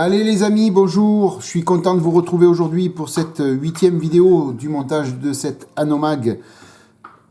Allez les amis, bonjour, je suis content de vous retrouver aujourd'hui pour cette 8e vidéo du montage de cette Anomag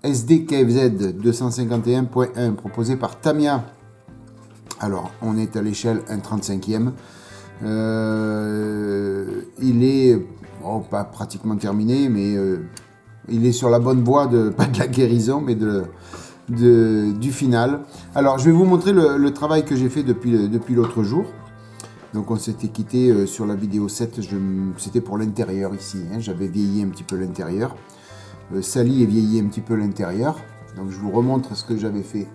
SD-KFZ 251.1 proposée par Tamiya. Alors, on est à l'échelle 1/35e. Il est pas pratiquement terminé, mais il est sur la bonne voie, pas de la guérison, mais du final. Alors, je vais vous montrer le travail que j'ai fait depuis l'autre jour. Donc on s'était quitté sur la vidéo 7, c'était pour l'intérieur ici, hein, j'avais vieilli un petit peu l'intérieur, sali et vieilli un petit peu l'intérieur, donc je vous remontre ce que j'avais fait,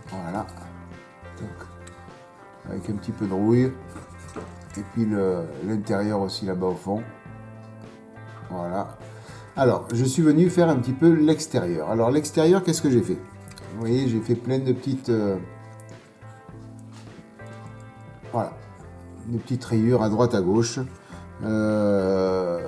voilà, donc, avec un petit peu de rouille, et puis l'intérieur aussi là-bas au fond, voilà. Alors je suis venu faire un petit peu l'extérieur. Alors l'extérieur, qu'est-ce que j'ai fait? Vous voyez, j'ai fait plein de petites... voilà, des petites rayures à droite à gauche. Voilà,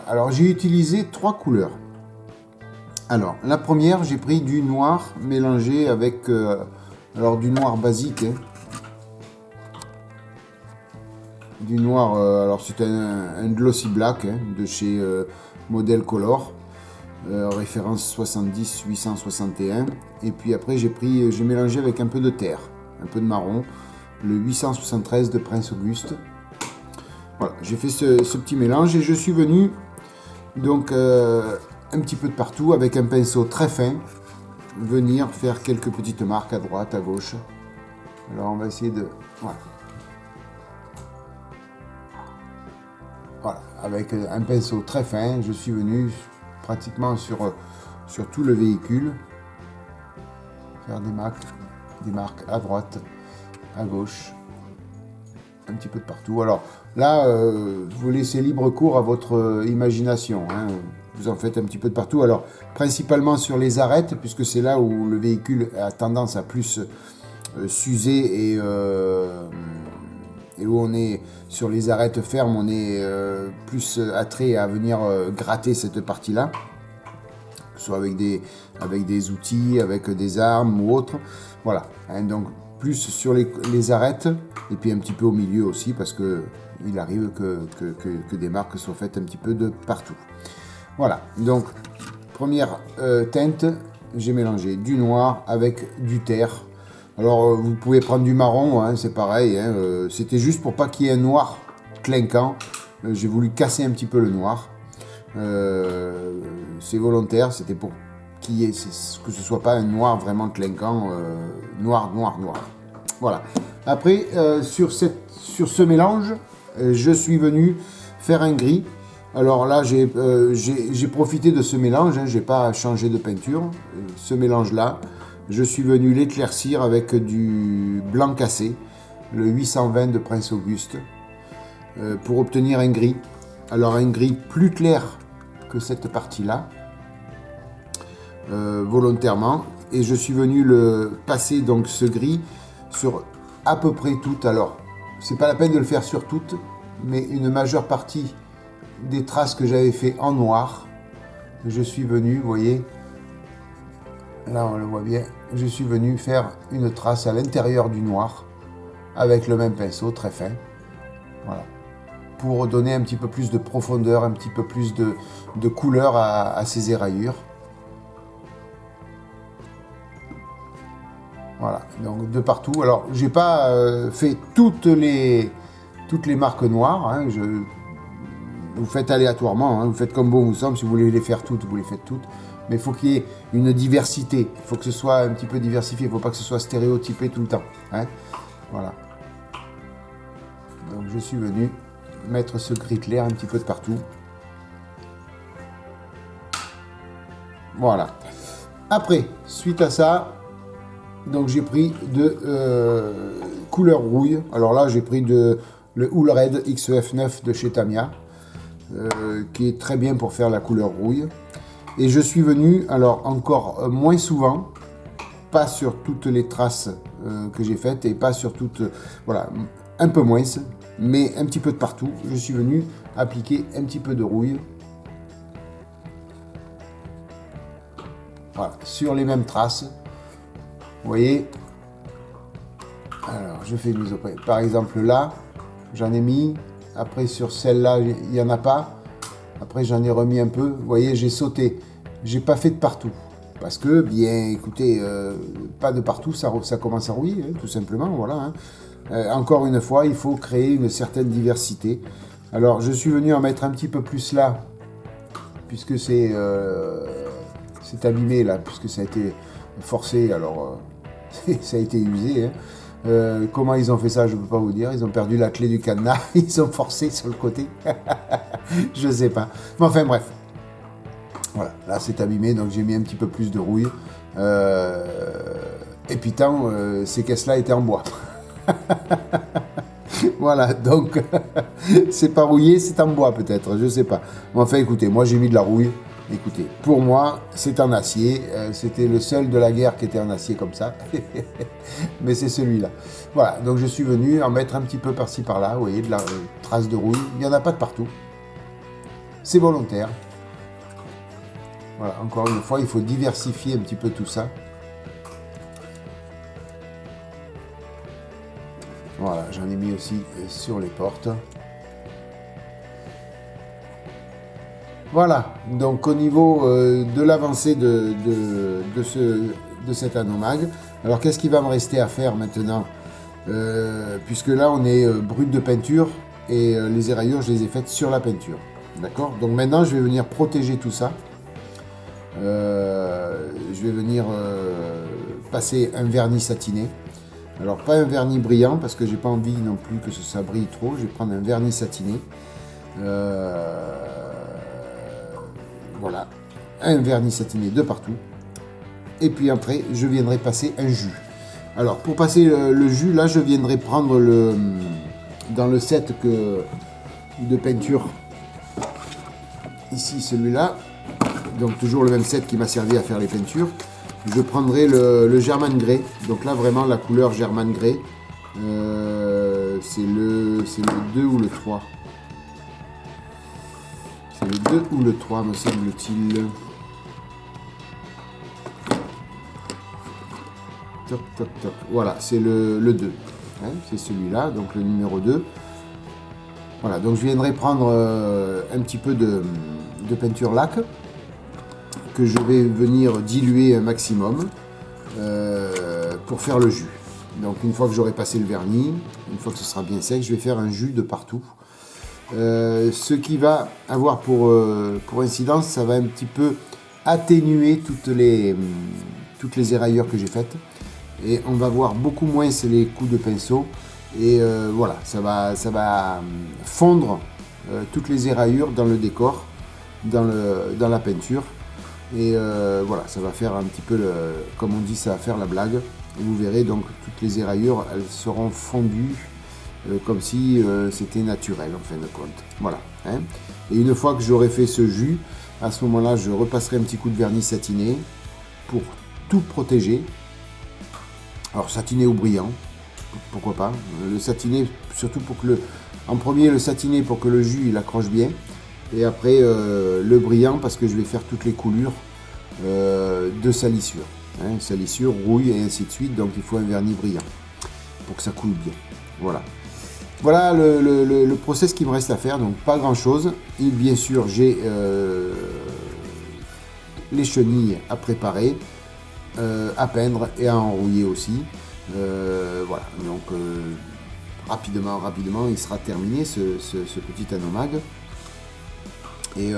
alors j'ai utilisé 3 couleurs. Alors la première, j'ai pris du noir mélangé avec alors du noir basique, hein. Du noir, alors c'est un glossy black, hein, de chez Model Color, référence 70 861. Et puis après j'ai mélangé avec un peu de terre, un peu de marron, le 873 de Prince Auguste. Voilà, j'ai fait ce petit mélange et je suis venu donc un petit peu de partout avec un pinceau très fin venir faire quelques petites marques à droite, à gauche. Alors on va essayer de... Voilà. Voilà, avec un pinceau très fin, je suis venu pratiquement sur tout le véhicule faire des marques à droite, à gauche, un petit peu de partout. Alors là, vous laissez libre cours à votre imagination, hein. Vous en faites un petit peu de partout. Alors principalement sur les arêtes, puisque c'est là où le véhicule a tendance à plus s'user et où on est sur les arêtes fermes, on est plus attrait à venir gratter cette partie-là, que ce soit avec des outils, avec des armes ou autre. Voilà, hein, donc plus sur les arêtes, et puis un petit peu au milieu aussi, parce que il arrive que des marques soient faites un petit peu de partout. Voilà, donc première teinte, j'ai mélangé du noir avec du terre. Alors vous pouvez prendre du marron, hein, c'est pareil, hein, c'était juste pour pas qu'il y ait un noir clinquant, j'ai voulu casser un petit peu le noir. C'est volontaire, c'était pour que ce soit pas un noir vraiment clinquant, noir. Voilà. Après, sur ce mélange, je suis venu faire un gris. Alors là, j'ai profité de ce mélange, hein, j'ai pas changé de peinture. Ce mélange-là, je suis venu l'éclaircir avec du blanc cassé, le 820 de Prince Auguste, pour obtenir un gris. Alors un gris plus clair que cette partie-là, volontairement, et je suis venu le passer donc ce gris sur à peu près toutes. Alors c'est pas la peine de le faire sur toutes, mais une majeure partie des traces que j'avais fait en noir, je suis venu, vous voyez, là on le voit bien, je suis venu faire une trace à l'intérieur du noir avec le même pinceau très fin, voilà, pour donner un petit peu plus de profondeur, un petit peu plus de couleur à ces éraillures. Voilà, donc de partout. Alors, j'ai pas fait toutes les marques noires, hein, vous faites aléatoirement, hein, vous faites comme bon vous semble. Si vous voulez les faire toutes, vous les faites toutes. Mais il faut qu'il y ait une diversité. Il faut que ce soit un petit peu diversifié. Il ne faut pas que ce soit stéréotypé tout le temps, hein. Voilà. Donc je suis venu mettre ce gris clair un petit peu de partout. Voilà. Après, suite à ça, donc j'ai pris de couleur rouille. Alors là, j'ai pris le Hull Red XEF9 de chez Tamiya, qui est très bien pour faire la couleur rouille. Et je suis venu, alors encore moins souvent, pas sur toutes les traces que j'ai faites et pas sur toutes, voilà, un peu moins, mais un petit peu de partout. Je suis venu appliquer un petit peu de rouille. Voilà, sur les mêmes traces. Vous voyez, Alors, je fais une mise au point. Par exemple, là, j'en ai mis. Après, sur celle-là, il n'y en a pas. Après, j'en ai remis un peu. Vous voyez, j'ai sauté. J'ai pas fait de partout. Parce que, bien, écoutez, pas de partout, ça commence à rouiller, hein, tout simplement. Voilà. Hein. Encore une fois, il faut créer une certaine diversité. Alors, je suis venu en mettre un petit peu plus là, puisque c'est abîmé, là, puisque ça a été forcé. Alors, ça a été usé. Hein. Comment ils ont fait ça, je ne peux pas vous dire. Ils ont perdu la clé du cadenas, ils ont forcé sur le côté. Je ne sais pas. Mais enfin, bref. Voilà, là c'est abîmé, donc j'ai mis un petit peu plus de rouille. Et puis tant, ces caisses-là étaient en bois. Voilà, donc c'est pas rouillé, c'est en bois peut-être, je sais pas. Mais enfin, écoutez, moi j'ai mis de la rouille. Écoutez, pour moi, c'est en acier. C'était le seul de la guerre qui était en acier comme ça. Mais c'est celui-là. Voilà, donc je suis venu en mettre un petit peu par-ci par-là. Vous voyez, de la trace de rouille. Il n'y en a pas de partout. C'est volontaire. Voilà, encore une fois, il faut diversifier un petit peu tout ça. Voilà, j'en ai mis aussi sur les portes. Voilà, donc au niveau de l'avancée de cet anomag, alors qu'est-ce qui va me rester à faire maintenant? Puisque là on est brut de peinture et les éraillures je les ai faites sur la peinture. D'accord. Donc maintenant je vais venir protéger tout ça. Je vais venir passer un vernis satiné. Alors pas un vernis brillant parce que j'ai pas envie non plus que ça brille trop. Je vais prendre un vernis satiné. Voilà, un vernis satiné de partout. Et puis après, je viendrai passer un jus. Alors, pour passer le jus, là, je viendrai prendre dans le set de peinture, ici, celui-là. Donc, toujours le même set qui m'a servi à faire les peintures. Je prendrai le German Grey. Donc là, vraiment, la couleur German Grey. C'est le 2 ou le 3. C'est le 2 ou le 3, me semble-t-il. Toc, toc, toc. Voilà, c'est le 2. Hein, c'est celui-là, donc le numéro 2. Voilà, donc je viendrai prendre un petit peu de peinture lac que je vais venir diluer un maximum pour faire le jus. Donc une fois que j'aurai passé le vernis, une fois que ce sera bien sec, je vais faire un jus de partout. Ce qui va avoir pour incidence, ça va un petit peu atténuer toutes les éraillures que j'ai faites. Et on va voir beaucoup moins les coups de pinceau. Et voilà, ça va fondre toutes les éraillures dans le décor, dans la peinture. Et voilà, ça va faire un petit peu, comme on dit, ça va faire la blague. Et vous verrez donc toutes les éraillures, elles seront fondues comme si c'était naturel en fin de compte. Voilà. Hein. Et une fois que j'aurai fait ce jus, à ce moment-là, je repasserai un petit coup de vernis satiné pour tout protéger. Alors satiné ou brillant, pourquoi pas. Le satiné, surtout pour que en premier le satiné pour que le jus il accroche bien. Et après le brillant parce que je vais faire toutes les coulures de salissure. Hein, salissure, rouille et ainsi de suite. Donc il faut un vernis brillant pour que ça coule bien. Voilà. Voilà le process qui me reste à faire, donc pas grand chose. Et bien sûr, j'ai les chenilles à préparer, à peindre et à enrouiller aussi. Voilà, donc rapidement, il sera terminé ce petit anomag. Et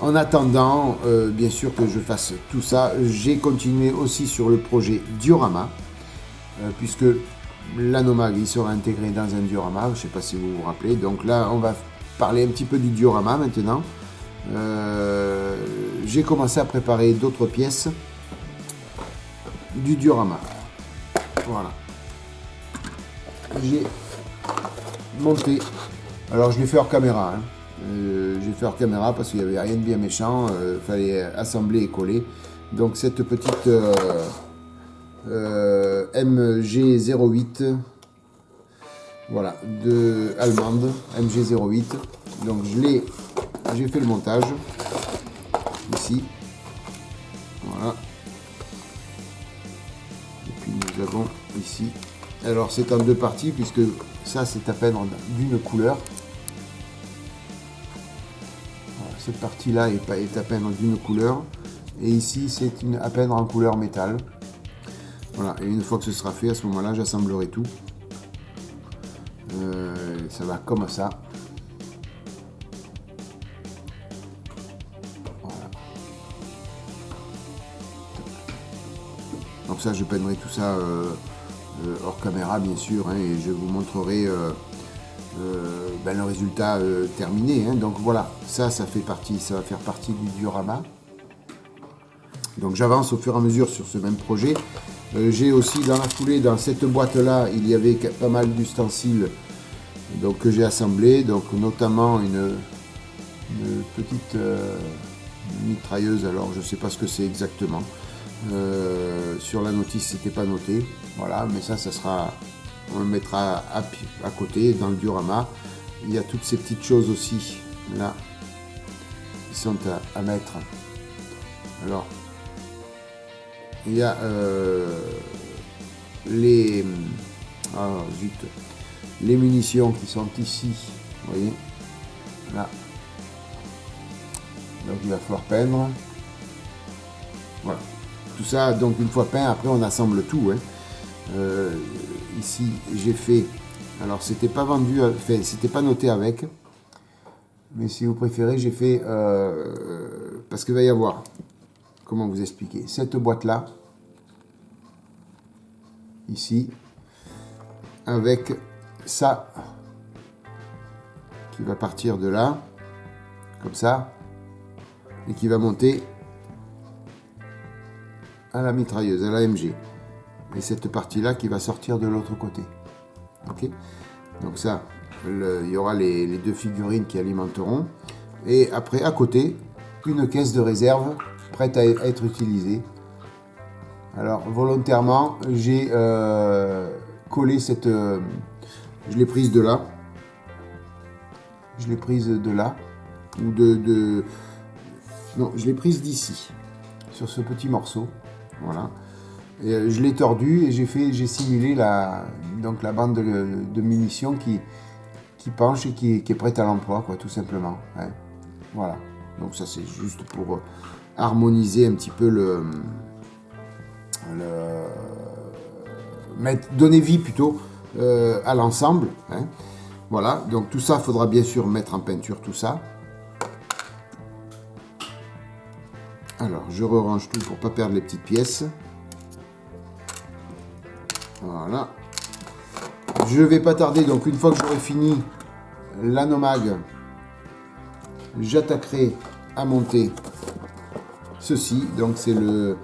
en attendant, bien sûr que je fasse tout ça, j'ai continué aussi sur le projet diorama, puisque l'anomag il sera intégré dans un diorama, je ne sais pas si vous vous rappelez. Donc là on va parler un petit peu du diorama maintenant. J'ai commencé à préparer d'autres pièces du diorama. Voilà. J'ai monté. Alors je l'ai fait hors caméra. Hein. J'ai fait hors caméra parce qu'il n'y avait rien de bien méchant. Fallait assembler et coller. Donc cette petite MG08, voilà, de allemande, MG08. Donc j'ai fait le montage ici, voilà. Et puis nous avons ici Alors c'est en deux parties puisque ça c'est à peindre d'une couleur. Voilà, cette partie-là est à peindre d'une couleur. Et ici c'est à peindre en couleur métal. Voilà, et une fois que ce sera fait, à ce moment-là, j'assemblerai tout. Ça va comme ça. Voilà. Donc ça, je peindrai tout ça hors caméra, bien sûr, hein, et je vous montrerai le résultat terminé. Hein. Donc voilà, ça va faire partie du diorama. Donc j'avance au fur et à mesure sur ce même projet. J'ai aussi dans la foulée, dans cette boîte-là, il y avait pas mal d'ustensiles donc, que j'ai assemblés, donc notamment une petite mitrailleuse, alors je ne sais pas ce que c'est exactement. Sur la notice, c'était pas noté. Voilà, mais ça sera, on le mettra à côté dans le diorama. Il y a toutes ces petites choses aussi, là, qui sont à mettre. Alors, il y a les munitions qui sont ici, vous voyez, là. Donc il va falloir peindre. Voilà. Tout ça, donc une fois peint, après on assemble tout. Hein. Ici, j'ai fait. Alors c'était pas vendu, enfin, c'était pas noté avec. Mais si vous préférez, j'ai fait parce qu'il va y avoir. Comment vous expliquer? Cette boîte-là, ici, avec ça, qui va partir de là, comme ça, et qui va monter à la mitrailleuse, à la MG. Et cette partie-là qui va sortir de l'autre côté. Ok? Donc ça, il y aura les deux figurines qui alimenteront. Et après, à côté, une caisse de réserve prête à être utilisée. Alors volontairement, j'ai collé cette... je l'ai prise de là. Je l'ai prise de là. Ou non, je l'ai prise d'ici. Sur ce petit morceau. Voilà. Et je l'ai tordu et j'ai simulé la bande de munitions qui penche et qui est prête à l'emploi, quoi, tout simplement. Ouais. Voilà. Donc ça c'est juste pour harmoniser un petit peu donner vie plutôt à l'ensemble. Hein. Voilà, donc tout ça, il faudra bien sûr mettre en peinture tout ça. Alors, je range tout pour ne pas perdre les petites pièces. Voilà. Je ne vais pas tarder, donc une fois que j'aurai fini l'anomag, j'attaquerai à monter ceci. Donc c'est le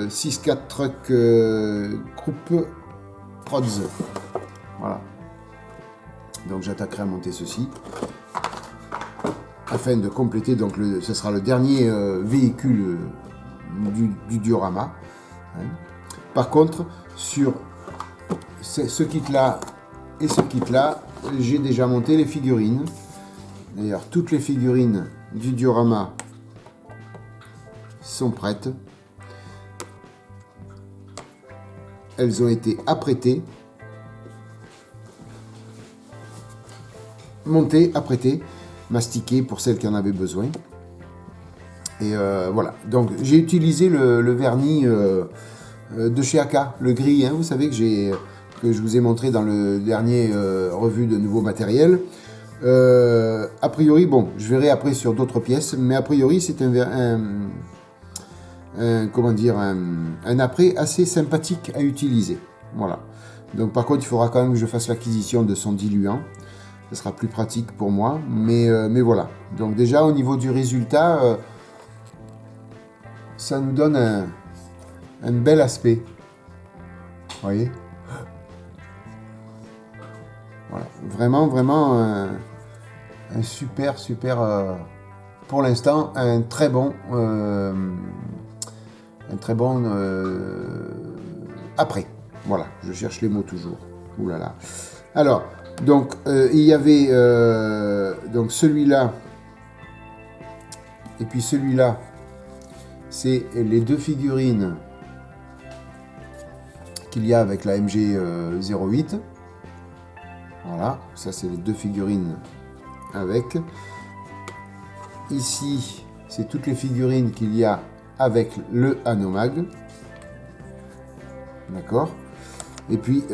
6-4 Truck Group Prods. Voilà. Donc j'attaquerai à monter ceci afin de compléter. Donc ce sera le dernier véhicule du diorama. Hein. Par contre, sur ce kit là et ce kit là, j'ai déjà monté les figurines. D'ailleurs, toutes les figurines du diorama sont prêtes. Elles ont été apprêtées, montées, apprêtées, mastiquées pour celles qui en avaient besoin. Et voilà. Donc, j'ai utilisé le vernis de chez AK, le gris, hein, vous savez que je vous ai montré dans le dernier revue de nouveaux matériels. A priori, bon, je verrai après sur d'autres pièces, mais a priori c'est un apprêt assez sympathique à utiliser. Voilà. Donc par contre, il faudra quand même que je fasse l'acquisition de son diluant. Ce sera plus pratique pour moi, mais voilà. Donc déjà au niveau du résultat, ça nous donne un bel aspect. Vous voyez? Voilà. Vraiment un super, pour l'instant, un très bon après. Voilà, je cherche les mots toujours. Ouh là là. Alors, donc, il y avait donc celui-là et puis celui-là, c'est les deux figurines qu'il y a avec la MG08. Voilà, ça c'est les deux figurines avec. Ici, c'est toutes les figurines qu'il y a avec le Hanomag. D'accord. Et puis,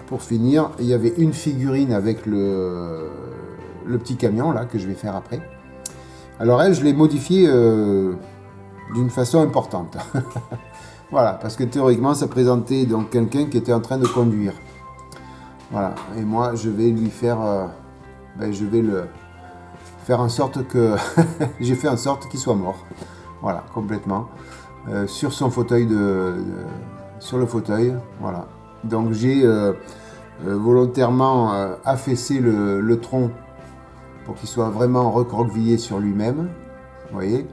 pour finir, il y avait une figurine avec le petit camion, là, que je vais faire après. Alors elle, je l'ai modifiée d'une façon importante. Voilà, parce que théoriquement, ça présentait donc quelqu'un qui était en train de conduire. Voilà, et moi, je vais lui faire... je vais le faire en sorte que... j'ai fait en sorte qu'il soit mort. Voilà, complètement. Sur son fauteuil sur le fauteuil, voilà. Donc j'ai volontairement affaissé le tronc pour qu'il soit vraiment recroquevillé sur lui-même, vous voyez.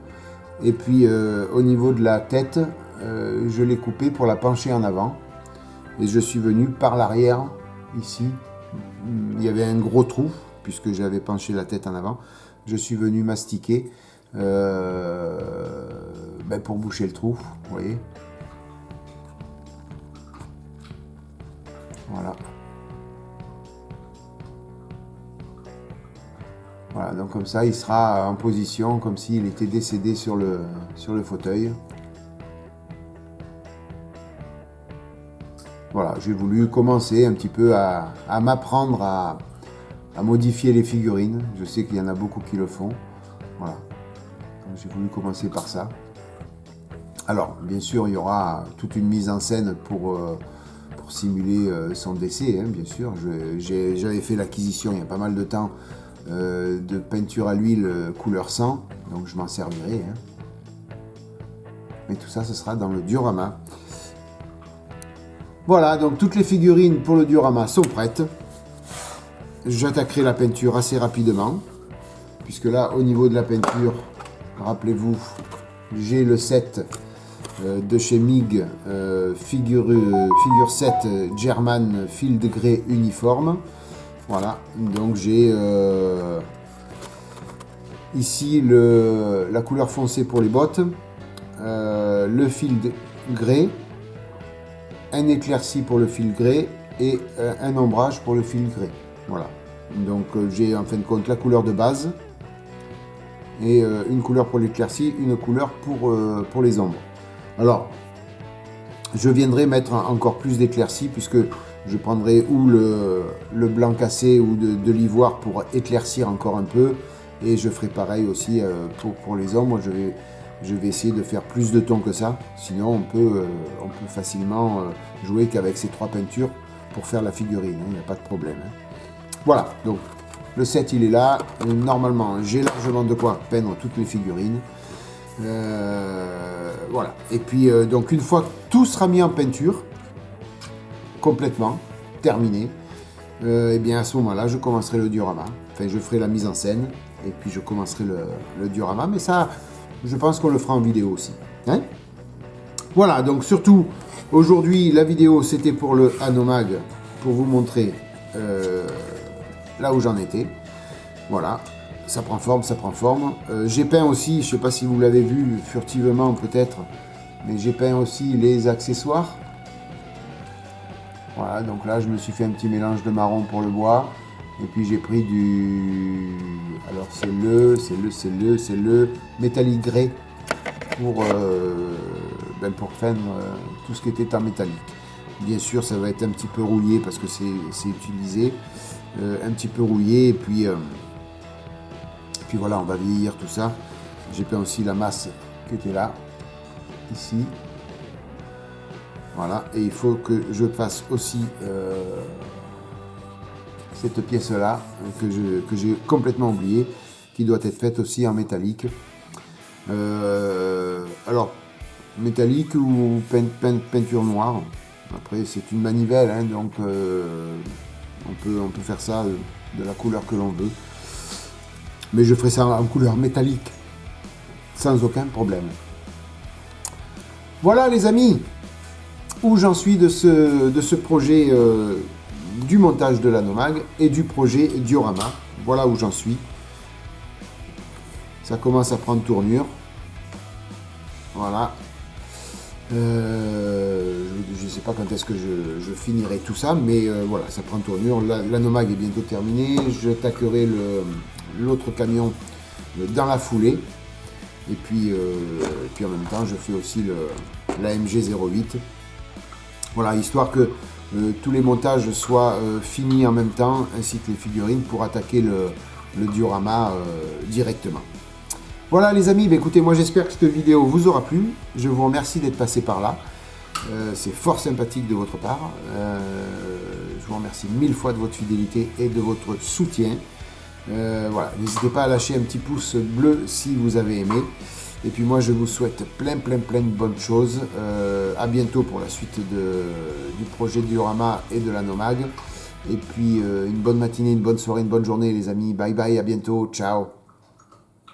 Et puis au niveau de la tête, je l'ai coupé pour la pencher en avant. Et je suis venu par l'arrière, ici. Il y avait un gros trou, puisque j'avais penché la tête en avant. Je suis venu mastiquer pour boucher le trou, vous voyez. Voilà. Voilà, donc comme ça, il sera en position comme s'il était décédé sur le fauteuil. Voilà, j'ai voulu commencer un petit peu à m'apprendre à modifier les figurines. Je sais qu'il y en a beaucoup qui le font. Voilà. Donc j'ai voulu commencer par ça. Alors, bien sûr, il y aura toute une mise en scène pour simuler son décès, hein, bien sûr. J'avais fait l'acquisition il y a pas mal de temps de peinture à l'huile couleur sang, donc je m'en servirai. Hein. Mais tout ça, ce sera dans le diorama. Voilà, donc toutes les figurines pour le diorama sont prêtes. J'attaquerai la peinture assez rapidement, puisque là, au niveau de la peinture, rappelez-vous, j'ai le set de chez MIG, figure 7 German Field Grey uniforme. Voilà, donc j'ai ici la couleur foncée pour les bottes, le field grey, un éclairci pour le field grey et un ombrage pour le field grey. Voilà, donc j'ai en fin de compte la couleur de base et une couleur pour l'éclairci, une couleur pour les ombres. Alors, je viendrai mettre encore plus d'éclairci puisque je prendrai ou le blanc cassé ou de l'ivoire pour éclaircir encore un peu. Et je ferai pareil aussi pour les ombres. Je vais essayer de faire plus de tons que ça. Sinon, on peut facilement jouer qu'avec ces trois peintures pour faire la figurine. Il n'y a pas de problème. Hein. Voilà, donc le set il est là. Normalement, j'ai largement de quoi peindre toutes les figurines. Voilà. Et puis, donc une fois que tout sera mis en peinture, complètement terminé, et bien à ce moment-là, je commencerai le diorama. Enfin, je ferai la mise en scène et puis je commencerai le diorama. Mais ça, je pense qu'on le fera en vidéo aussi. Hein, voilà, donc surtout, aujourd'hui, la vidéo, c'était pour le Hanomag, pour vous montrer là où j'en étais. Voilà, ça prend forme, ça prend forme. J'ai peint aussi, je ne sais pas si vous l'avez vu furtivement peut-être, mais j'ai peint aussi les accessoires. Voilà, donc là je me suis fait un petit mélange de marron pour le bois. Et puis j'ai pris alors c'est le métallique grey pour peindre tout ce qui était en métallique. Bien sûr ça va être un petit peu rouillé parce que c'est utilisé. Un petit peu rouillé et puis voilà, on va vieillir tout ça. J'ai peint aussi la masse qui était là, ici. Voilà, et il faut que je fasse aussi cette pièce-là que j'ai complètement oublié, qui doit être faite aussi en métallique. Alors, métallique ou peinture noire. Après, c'est une manivelle, hein, donc on peut faire ça de la couleur que l'on veut. Mais je ferai ça en couleur métallique, sans aucun problème. Voilà les amis, où j'en suis de ce projet du montage de l'Hanomag et du projet diorama. Voilà où j'en suis. Ça commence à prendre tournure. Voilà. sais pas quand est-ce que je finirai tout ça, mais voilà, ça prend tournure. La Nomag est bientôt terminée. Je taquerai l'autre camion dans la foulée. Et puis en même temps, je fais aussi la MG08. Voilà, histoire que tous les montages soient finis en même temps, ainsi que les figurines, pour attaquer le diorama directement. Voilà les amis, bah, écoutez, moi j'espère que cette vidéo vous aura plu. Je vous remercie d'être passé par là. C'est fort sympathique de votre part. Je vous remercie 1000 fois de votre fidélité et de votre soutien. Voilà, n'hésitez pas à lâcher un petit pouce bleu si vous avez aimé. Et puis moi je vous souhaite plein de bonnes choses. À bientôt pour la suite du projet diorama et de la Nomag. Et puis une bonne matinée, une bonne soirée, une bonne journée les amis. Bye bye, à bientôt, ciao.